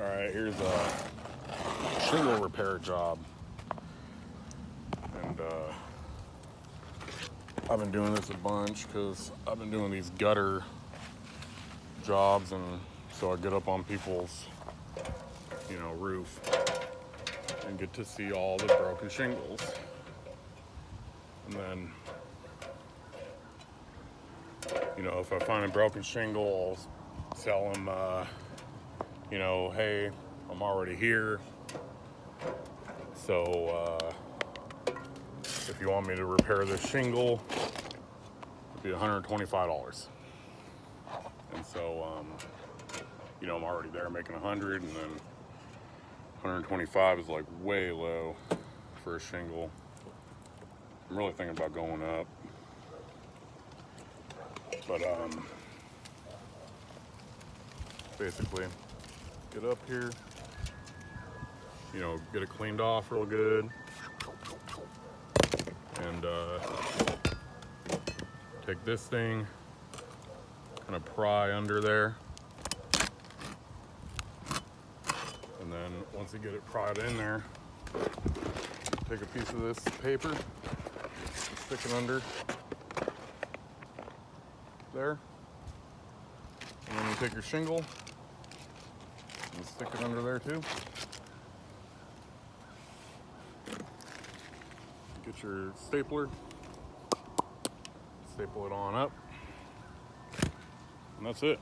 All right, here's a shingle repair job. And I've been doing this a bunch because I've been doing these gutter jobs, and so I get up on people's, roof and get to see all the broken shingles. And then, if I find a broken shingle, I'll tell them, hey, I'm already here. So if you want me to repair this shingle, it'd be $125. And so, I'm already there making 100, and then 125 is like way low for a shingle. I'm really thinking about going up. But basically, get up here, get it cleaned off real good, and take this thing, kind of pry under there, and then once you get it pried in there, take a piece of this paper, stick it under there, and then you take your shingle and stick it under there too. Get your stapler, staple it on up, and that's it.